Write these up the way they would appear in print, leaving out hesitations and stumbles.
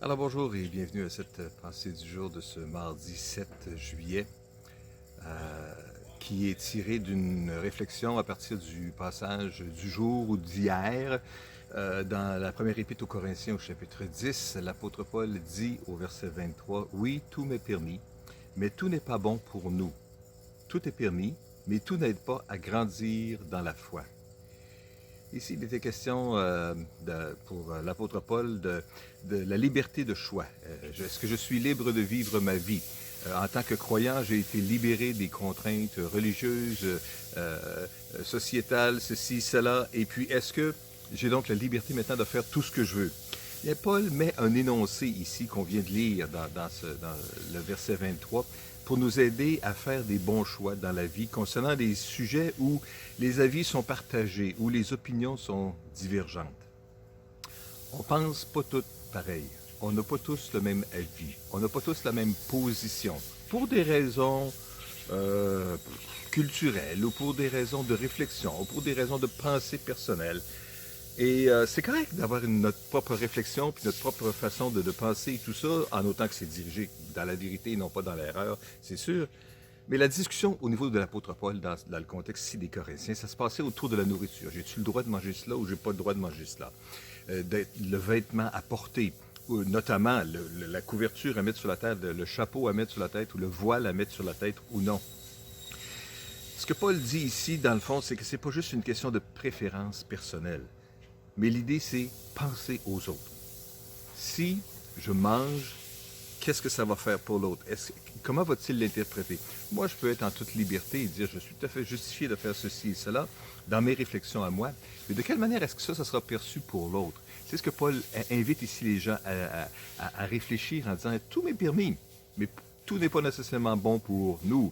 Alors bonjour et bienvenue à cette pensée du jour de ce mardi 7 juillet euh, qui est tirée d'une réflexion à partir du passage du jour ou d'hier dans la première épître aux Corinthiens au chapitre 10. L'apôtre Paul dit au verset 23, « Oui, tout m'est permis, mais tout n'est pas bon pour nous. Tout est permis, mais tout n'aide pas à grandir dans la foi. » Ici, il était question pour l'apôtre Paul de la liberté de choix. Est-ce que je suis libre de vivre ma vie? En tant que croyant, j'ai été libéré des contraintes religieuses, sociétales, ceci, cela. Et puis, est-ce que j'ai donc la liberté maintenant de faire tout ce que je veux? Et Paul met un énoncé ici qu'on vient de lire dans le verset 23 pour nous aider à faire des bons choix dans la vie concernant des sujets où les avis sont partagés, où les opinions sont divergentes. On pense pas toutes pareil. On n'a pas tous le même avis. On n'a pas tous la même position. Pour des raisons culturelles, ou pour des raisons de réflexion, ou pour des raisons de pensée personnelle. Et c'est correct d'avoir notre propre réflexion, puis notre propre façon de penser et tout ça, en autant que c'est dirigé dans la vérité et non pas dans l'erreur, c'est sûr. Mais la discussion au niveau de l'apôtre Paul, dans le contexte ici des Corinthiens, ça se passait autour de la nourriture. J'ai-tu le droit de manger cela ou j'ai pas le droit de manger cela? Le vêtement à porter, ou notamment la couverture à mettre sur la tête, le chapeau à mettre sur la tête, ou le voile à mettre sur la tête ou non. Ce que Paul dit ici, dans le fond, c'est que c'est pas juste une question de préférence personnelle. Mais l'idée, c'est penser aux autres. Si je mange, qu'est-ce que ça va faire pour l'autre? Comment va-t-il l'interpréter? Moi, je peux être en toute liberté et dire, je suis tout à fait justifié de faire ceci et cela dans mes réflexions à moi. Mais de quelle manière est-ce que ça sera perçu pour l'autre? C'est ce que Paul invite ici les gens à réfléchir en disant, tout m'est permis, mais tout n'est pas nécessairement bon pour nous.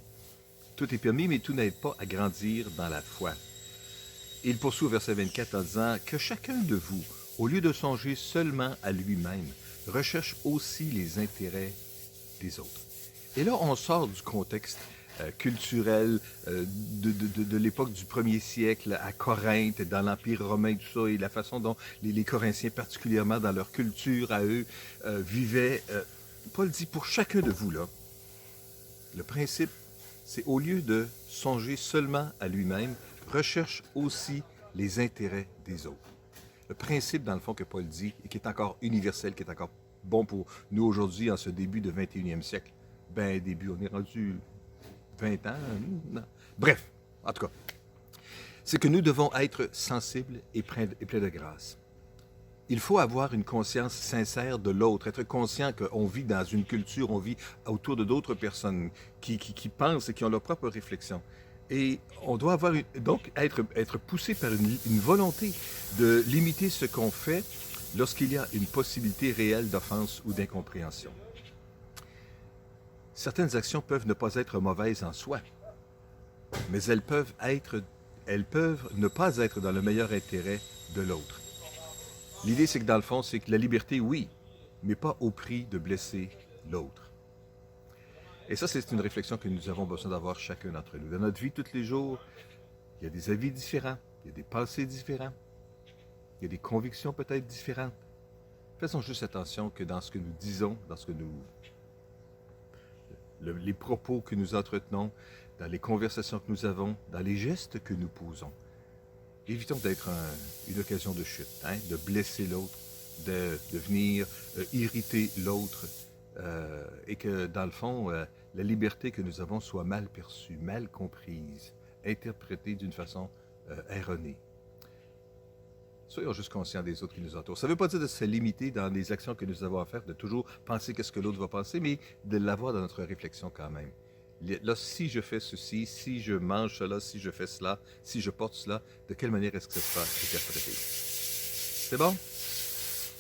Tout est permis, mais tout n'aide pas à grandir dans la foi. Il poursuit au verset 24 en disant « Que chacun de vous, au lieu de songer seulement à lui-même, recherche aussi les intérêts des autres. » Et là, on sort du contexte culturel de l'époque du 1er siècle à Corinthe, dans l'Empire romain, tout ça, et la façon dont les Corinthiens, particulièrement dans leur culture à eux, vivaient. Paul dit pour chacun de vous, là, le principe, c'est au lieu de songer seulement à lui-même, recherche aussi les intérêts des autres. Le principe, dans le fond, que Paul dit, et qui est encore universel, qui est encore bon pour nous aujourd'hui, en ce début de 21e siècle. Ben, début, on est rendu 20 ans. Non. Bref, en tout cas, c'est que nous devons être sensibles et pleins de grâce. Il faut avoir une conscience sincère de l'autre, être conscient qu'on vit dans une culture, on vit autour de d'autres personnes qui pensent et qui ont leur propre réflexion. Et on doit avoir donc être poussé par une volonté de limiter ce qu'on fait lorsqu'il y a une possibilité réelle d'offense ou d'incompréhension. Certaines actions peuvent ne pas être mauvaises en soi, mais elles peuvent ne pas être dans le meilleur intérêt de l'autre. L'idée, c'est que dans le fond, c'est que la liberté, oui, mais pas au prix de blesser l'autre. Et ça, c'est une réflexion que nous avons besoin d'avoir chacun d'entre nous. Dans notre vie, tous les jours, il y a des avis différents, il y a des pensées différentes, il y a des convictions peut-être différentes. Faisons juste attention que dans ce que nous disons, dans ce que les propos que nous entretenons, dans les conversations que nous avons, dans les gestes que nous posons, évitons d'être une occasion de chute, de blesser l'autre, de venir irriter l'autre, et que dans le fond, la liberté que nous avons soit mal perçue, mal comprise, interprétée d'une façon erronée. Soyons juste conscients des autres qui nous entourent. Ça ne veut pas dire de se limiter dans les actions que nous avons à faire, de toujours penser qu'est-ce que l'autre va penser, mais de l'avoir dans notre réflexion quand même. Là, si je fais ceci, si je mange cela, si je fais cela, si je porte cela, de quelle manière est-ce que ça sera interprété? C'est bon?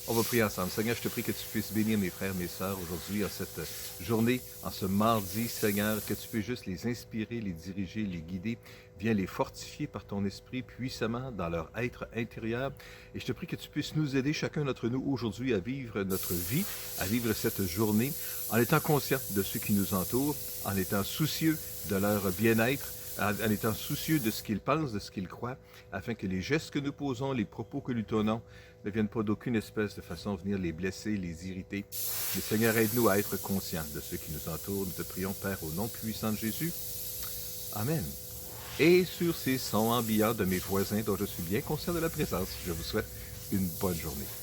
On va prier ensemble. Seigneur, je te prie que tu puisses bénir mes frères, mes sœurs aujourd'hui, en cette journée, en ce mardi, Seigneur, que tu puisses juste les inspirer, les diriger, les guider. Viens les fortifier par ton esprit puissamment dans leur être intérieur. Et je te prie que tu puisses nous aider, chacun d'entre nous, aujourd'hui, à vivre notre vie, à vivre cette journée, en étant conscient de ceux qui nous entourent, en étant soucieux de leur bien-être, en étant soucieux de ce qu'ils pensent, de ce qu'ils croient, afin que les gestes que nous posons, les propos que nous tenons, ne viennent pas d'aucune espèce de façon venir les blesser, les irriter. Mais Seigneur, aide-nous à être conscients de ceux qui nous entourent. Nous te prions, Père, au nom puissant de Jésus. Amen. Et sur ces sons ambiants de mes voisins dont je suis bien conscient de la présence, je vous souhaite une bonne journée.